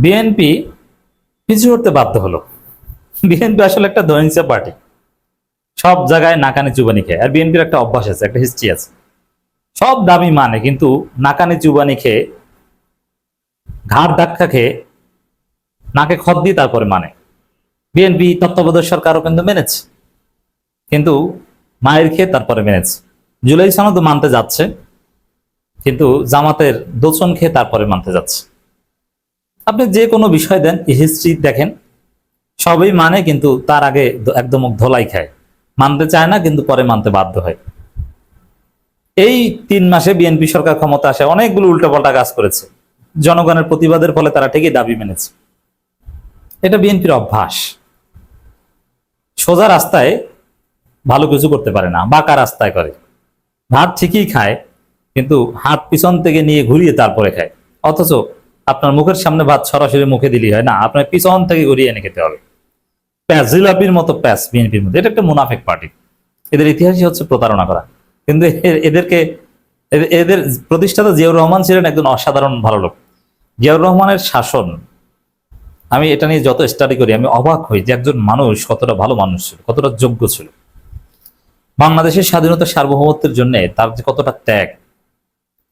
BNP পিছু হটতে বাধ্য হলো। বিএনপি আসলে একটা দহিংসা পার্টি, সব জায়গায় নাকানি চুবানি খেয়ে। আর বিএনপির একটা অভ্যাস আছে, একটা হিস্ট্রি আছে, সব দাবি মানে কিন্তু নাকানি চুবানি খেয়ে, ঘাড় ধাক্কা খেয়ে, নাকে খত দিয়ে তারপরে মানে। বিএনপি তত্ত্বাবধায়ক সরকারও কিন্তু মেনেছে, কিন্তু মায়ের খেয়ে তারপরে মেনেছে। জুলাই সনদ মানতে যাচ্ছে, কিন্তু জামাতের দোচন খেয়ে তারপরে মানতে যাচ্ছে। আপনি যে কোনো বিষয় দেন, হিস্ট্রি দেখেন, সবই মানে কিন্তু তার আগে একদম ধোলাই খায়, মানতে চায় না কিন্তু পরে মানতে বাধ্য হয়। এই 3 মাসে বিএনপি সরকার ক্ষমতা আসে, অনেকগুলো উল্টোপাল্টা কাজ করেছে, জনগণের প্রতিবাদের ফলে তারা ঠিকই দাবি মেনেছে। এটা বিএনপির অভ্যাস। সোজা রাস্তায় ভালো কিছু করতে পারে না, বাঁকা রাস্তায় করে। ভাত ঠিকই খায়, কিন্তু হাত পিছন থেকে নিয়ে ঘুরিয়ে তারপরে খায়। অথচ আপনার মুখের সামনে ভাত সরাসরি মুখে দিলেই হয় না, আপনার পিছন থেকে ঘুরিয়ে এনে খেতে হবে। প্যাস, জিলাপির মতো প্যাস বিএনপির মধ্যে। এটা একটা মুনাফিক পার্টি, এদের ইতিহাসই হচ্ছে প্রতারণা করা। কিন্তু এদেরকে, এদের প্রতিষ্ঠাতা জিয়াউর রহমান ছিলেন একজন অসাধারণ ভালো লোক। জিয়াউর রহমানের শাসন, আমি এটা নিয়ে যত স্টাডি করি আমি অবাক হই যে একজন মানুষ কতটা ভালো মানুষ ছিল, কতটা যোগ্য ছিল। বাংলাদেশের স্বাধীনতা সার্বভৌমত্বের জন্য তার যে কতটা ত্যাগ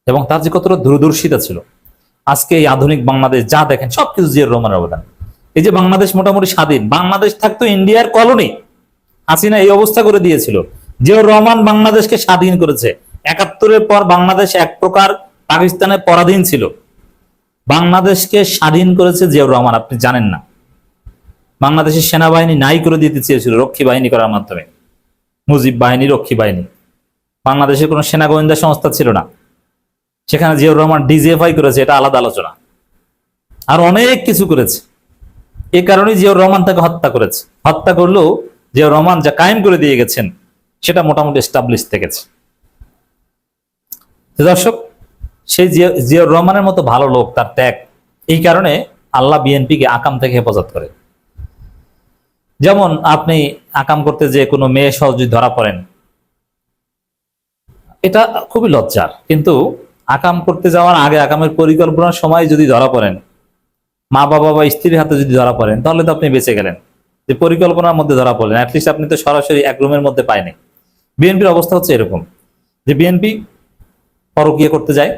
এবং তার যে কতটা দূরদর্শিতা ছিল। আজকে এই আধুনিক বাংলাদেশ যা দেখেন সবকিছু জিয়াউর রহমানের অবদান। এই যে বাংলাদেশ মোটামুটি স্বাধীন, বাংলাদেশ থাকতো ইন্ডিয়ার কলোনি, হাসিনা এই অবস্থা করে দিয়েছিল। জিয়াউর রহমান বাংলাদেশকে স্বাধীন করেছে। 71-এর পর বাংলাদেশ এক প্রকার পাকিস্তানের পরাধীন ছিল, বাংলাদেশকে স্বাধীন করেছে জিয়াউর রহমান। আপনি জানেন না, বাংলাদেশের সেনাবাহিনী নাই করে দিতে চেয়েছিল রক্ষী বাহিনী করার মাধ্যমে, মুজিব বাহিনী, রক্ষী বাহিনী। বাংলাদেশের কোনো সেনা গোয়েন্দা সংস্থা ছিল না, সেখানে জিয়াউর রহমান ডিজিএফআই করেছে, এটা আলাদা আলোচনা। আর অনেক কিছু করেছে। এই কারণেই জিয়াউর রহমান তাকে হত্যা করেছে। হত্যা করলেও জিয়াউর রহমান যা কায়েম করে দিয়ে গেছেন সেটা মোটামুটি এস্টাবলিশ থেকেছে। দর্শক, সেই জিয়াউর রহমানের মতো ভালো লোক, তার ত্যাগ, এই কারণে আল্লাহ বিএনপিকে আকাম থেকে হেফাজত করে। যেমন আপনি আকাম করতে যে কোনো মেয়ে সহ যদি ধরা পড়েন, এটা খুবই লজ্জার, কিন্তু আকাম করতে যাওয়ার আগে, আকামের পরিকল্পনার সময় যদি ধরা পড়েন, মা বাবা বা স্ত্রীর হাতে যদি ধরা পড়েন, তাহলে তো আপনি বেঁচে গেলেন। যে পরিকল্পনার মধ্যে ধরা পড়লেন, অ্যাটলিস্ট আপনি তো সরাসরি এক রুমের মধ্যে পায়নি। বিএনপির অবস্থা হচ্ছে এরকম, যে বিএনপি পরকীয়া করতে যায়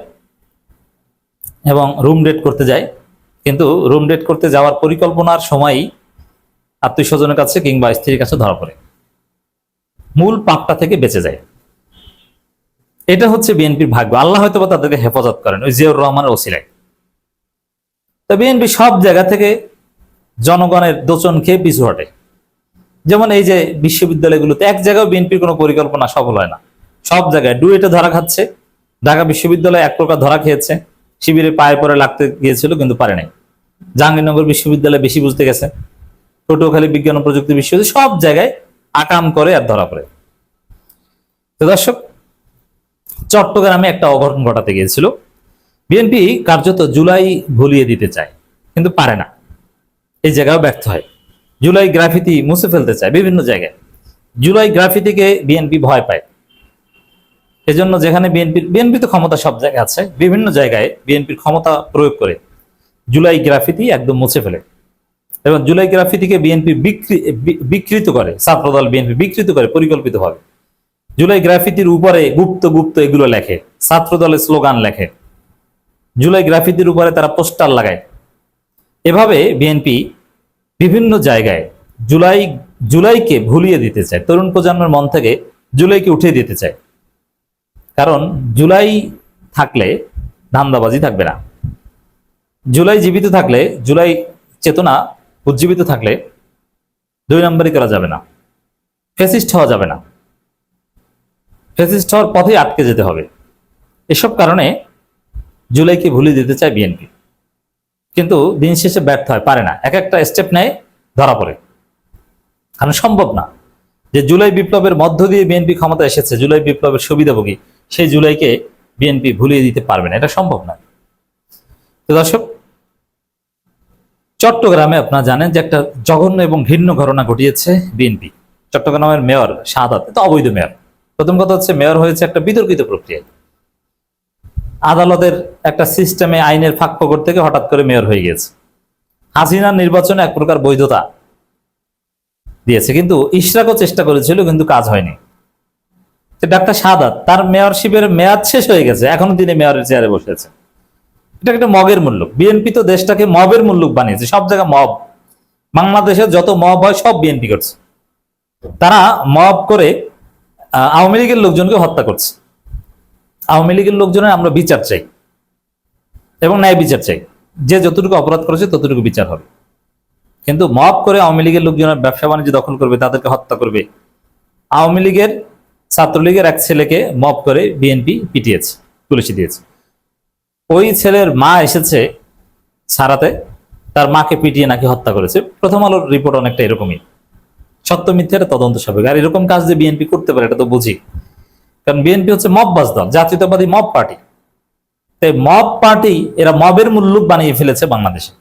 এবং রুম ডেট করতে যায়, কিন্তু রুম ডেট করতে যাওয়ার পরিকল্পনার সময়ই আত্মীয় স্বজনের কাছে কিংবা স্ত্রীর কাছে ধরা পড়ে, মূল পাপটা থেকে বেঁচে যায়। এটা হচ্ছে বিএনপির ভাগ্য। আল্লাহ হয়তো তাদেরকে হেফাজত করেন ওই জিয়াউর রহমানের ওসিলায়। তো বিএনপি সব জায়গা থেকে জনগণের দোচন খেয়ে পিছু হটে। যেমন এই যে বিশ্ববিদ্যালয়গুলোতে এক জায়গায় বিএনপির কোনো পরিকল্পনা সফল হয় না, সব জায়গায় ডুয়েটে ধরা খাচ্ছে। ঢাকা বিশ্ববিদ্যালয় এক প্রকার ধরা খেয়েছে, শিবিরে পায়ে পরে লাগতে গিয়েছিল কিন্তু পারে নাই। জাহাঙ্গীরনগর বিশ্ববিদ্যালয় বেশি বুঝতে গেছে, পটুয়াখালী বিজ্ঞান ও প্রযুক্তি বিশ্ববিদ্যালয়, সব জায়গায় আকাম করে আর ধরা পড়ে। তো দর্শক, চট্টগ্রামে একটা অঘটন ঘটাতে গিয়েছিল। বিএনপি কার্যত জুলাই ভুলিয়ে দিতে চায়, কিন্তু পারে না, এই জায়গাও ব্যর্থ হয়। জুলাই গ্রাফিতি মুছে ফেলতে চায় বিভিন্ন জায়গায়। জুলাই গ্রাফিতিকে বিএনপি ভয় পায়। এজন্য যেখানে বিএনপি তো ক্ষমতা সব জায়গায় আছে, বিভিন্ন জায়গায় বিএনপির ক্ষমতা প্রয়োগ করে জুলাই গ্রাফিতি একদম মুছে ফেলে। এবং জুলাই গ্রাফিতিকে বিএনপি বিকৃত করে, ছাত্রদল বিএনপি বিকৃত করে পরিকল্পিতভাবে। জুলাই গ্রাফিতির উপরে গুপ্ত গুপ্ত এগুলো লেখে, ছাত্রদলের স্লোগান লেখে, জুলাই গ্রাফিতির উপরে তারা পোস্টার লাগায়। এভাবে বিএনপি বিভিন্ন জায়গায় জুলাইকে ভুলিয়ে দিতে চায়, তরুণ প্রজন্মের মন থেকে জুলাইকে উঠিয়ে দিতে চায়। কারণ জুলাই থাকলে ধান্দাবাজি থাকবে না, জুলাই জীবিত থাকলে, জুলাই চেতনা উজ্জীবিত থাকলে 2 নম্বরই করা যাবে না, ফ্যাসিস্ট হওয়া যাবে না, ফ্যাসিস্ট হওয়ার পথে আটকে যেতে হবে। এসব কারণে জুলাইকে ভুলিয়ে দিতে চায় বিএনপি, কিন্তু দিন শেষে ব্যর্থ হয়, পারে না। এক একটা স্টেপ নেয়, ধরা পড়ে। কারণ সম্ভব না যে জুলাই বিপ্লবের মধ্য দিয়ে বিএনপি ক্ষমতা এসেছে, জুলাই বিপ্লবের সুবিধাভোগী সেই জুলাইকে বিএনপি ভুলিয়ে দিতে পারবে না, এটা সম্ভব না। তো দর্শক, চট্টগ্রামে আপনারা জানেন যে একটা জঘন্য এবং ঘৃণ্য ঘটনা ঘটিয়েছে বিএনপি। চট্টগ্রামের মেয়র শাহাদাত, এটা অবৈধ মেয়র। প্রথম কথা হচ্ছে, মেয়র হয়েছে একটা বিতর্কিত প্রক্রিয়ায়, আদালতের একটা সিস্টেমে আইনের ফাঁক ফোকর থেকে হঠাৎ করে মেয়র হয়ে গেছে। হাসিনার নির্বাচনে এক প্রকার বৈধতা দিয়েছে, কিন্তু ইশরাকও চেষ্টা করেছিল, কিন্তু কাজ হয়নি। ডাক্তার শাহাদাত, তার মেয়রশিপের মেয়াদ শেষ হয়ে গেছে, এখনো তিনি মেয়রের চেয়ারে বসে আছেন। এটা একটা মগের মুল্লুক। বিএনপি তো দেশটাকে মবের মুল্লুক বানিয়েছে, সব জায়গায় মব। বাংলাদেশে যত মব হয় সব বিএনপি করছে। তারা মব করে আওয়ামী লীগের লোকজনকে হত্যা করছে। আওয়ামী লীগের লোকজনের আমরা বিচার চাই এবং ন্যায় বিচার চাই, যে যতটুকু অপরাধ করেছে ততটুকু বিচার হবে। কিন্তু মব করে আওয়ামী লীগের লোকজনের ব্যবসা বাণিজ্য দখল করবে, তাদেরকে হত্যা করবে। আওয়ামী লীগের ছাত্রলীগের এক ছেলেকে মব করে বিএনপি পিটিয়েছে, পুলিশে দিয়েছে। ওই ছেলের মা এসেছে সারাতে, তার মাকে পিটিয়ে নাকি হত্যা করেছে। প্রথম আলোর রিপোর্ট অনেকটা এরকমই, সত্য মিথ্যার তদন্ত সাপেক্ষ। আর এরকম কাজ যে বিএনপি করতে পারে এটা তো বুঝি, কারণ বিএনপি হচ্ছে মববাজ দল, জাতীয়তাবাদী মব পার্টি। তাই মব পার্টি এরা মবের মুল্লুক বানিয়ে ফেলেছে বাংলাদেশে।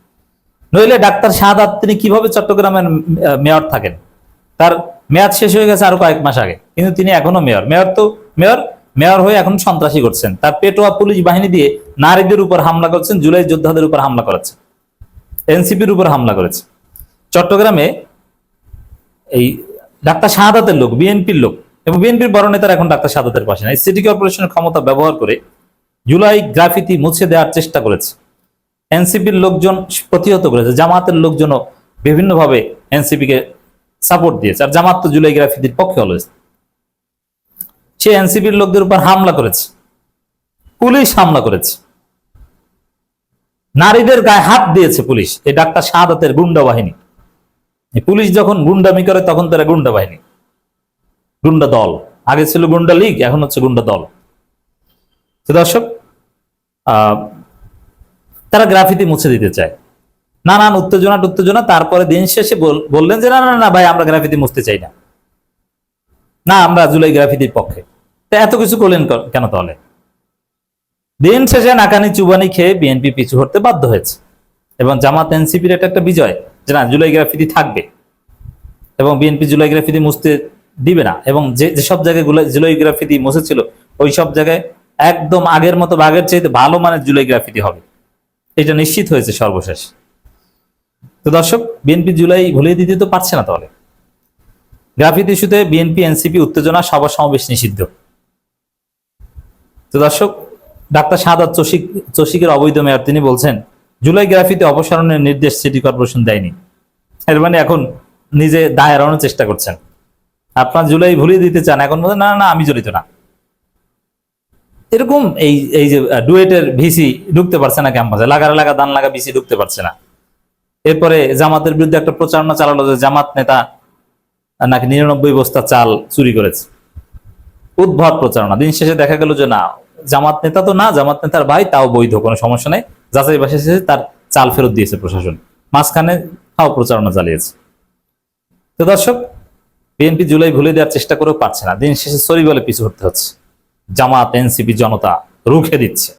নইলে ডাক্তার শাহাদাত তিনি কিভাবে চট্টগ্রামের মেয়র থাকেন? তার মেয়াদ শেষ হয়ে গেছে আরো কয়েক মাস আগে, কিন্তু তিনি এখনো মেয়র। মেয়র হয়ে এখন সন্ত্রাসী করছেন। তার পেটোয়া পুলিশ বাহিনী দিয়ে নারীদের উপর হামলা করছেন, জুলাই যোদ্ধাদের উপর হামলা করাচ্ছেন, এনসিপির উপর হামলা করেছে। চট্টগ্রামে এই ডাক্তার শাহাদাতের লোক, বিএনপির লোক, এবং বিএনপির বড় নেতারা এখন ডাক্তার শাহাদাতের পাশে নাই। সিটি কর্পোরেশনের ক্ষমতা ব্যবহার করে জুলাই গ্রাফিতি মুছে দেওয়ার চেষ্টা করেছে। এনসিপির লোকজন প্রতিহত করেছে, জামাতের লোকজনও বিভিন্নভাবে এনসিপিকে সাপোর্ট দিয়েছে। আর জামাত তো জুলাই গ্রাফিতির পক্ষে হলো, সে এনসিপির লোকদের উপর হামলা করেছে, পুলিশ হামলা করেছে, নারীদের গায়ে হাত দিয়েছে পুলিশ। এই ডাক্তার শাহাদাতের গুন্ডা বাহিনী। পুলিশ যখন গুন্ডামি করে তখন তারা গুন্ডা বাহিনী, গুন্ডা দল। আগে ছিল গুন্ডা লীগ, এখন হচ্ছে গুন্ডা দল। তো দর্শক, তারা গ্রাফিতি মুছে দিতে চায়, নানান উত্তেজনা। তারপরে দিন শেষে বললেন যে না না না ভাই, আমরা গ্রাফিতি মুছতে চাই না, না আমরা জুলাই গ্রাফিতির পক্ষে। তা এত কিছু করলেন কেন তাহলে? দিন শেষে নাকানি চুবানি খেয়ে বিএনপি পিছু হতে বাধ্য হয়েছে। এবং জামাত এনসিপির এটা একটা বিজয় যে না, জুলাই গ্রাফিতি থাকবে এবং বিএনপি জুলাই গ্রাফিতি মুছতে দিবে না। এবং যেসব জায়গায় জুলাই গ্রাফিতি মুছেছিল ওই সব জায়গায় একদম আগের মতো, আগের চাইতে ভালো মানের জুলাই গ্রাফিতি হবে, এটা নিশ্চিত হয়েছে সর্বশেষ। তো দর্শক, বিএনপি জুলাই ভুলিয়ে দিতে তো পারছে না। তাহলে গ্রাফিতি ইস্যুতে বিএনপি এনসিপি উত্তেজনা, সভা সমাবেশ নিষিদ্ধ। তো দর্শক, ডাক্তার শাহাদাত চসিকের অবৈধ মেয়র, তিনি বলছেন জুলাই গ্রাফিতি অপসারণের নির্দেশ সিটি কর্পোরেশন দেয়নি। এর মানে এখন নিজে দায় এড়ানোর চেষ্টা করছেন। আপনার জুলাই ভুলিয়ে দিতে চান, এখন বলছেন না না আমি জড়িত না। এরকম এই যে ডুয়েটের ভিসি ঢুকতে পারছে না ক্যাম্পাসে, লাগা দান লাগা ভিসি ঢুকতে পারছে না। এরপরে জামাতের বিরুদ্ধে একটা প্রচারণা চালালো যে জামাত নেতা নাকি 99 বস্তা চাল চুরি করেছে। উদ্ভট প্রচারণা। দিন শেষে দেখা গেল যে না, জামাত নেতা তো না, জামাত নেতার ভাই, তাও বৈধ, কোনো সমস্যা নেই, যাচাই বাছাই শেষে তার চাল ফেরত দিয়েছে প্রশাসন। মাঝখানে তাও প্রচারণা চালিয়েছে। তো দর্শক, বিএনপি জুলাই ভুলে দেওয়ার চেষ্টা করেও পারছে না। দিন শেষে সরি বলে পিছু হতে হচ্ছে। জামাত এনসিপি জনতা রুখে দিচ্ছে।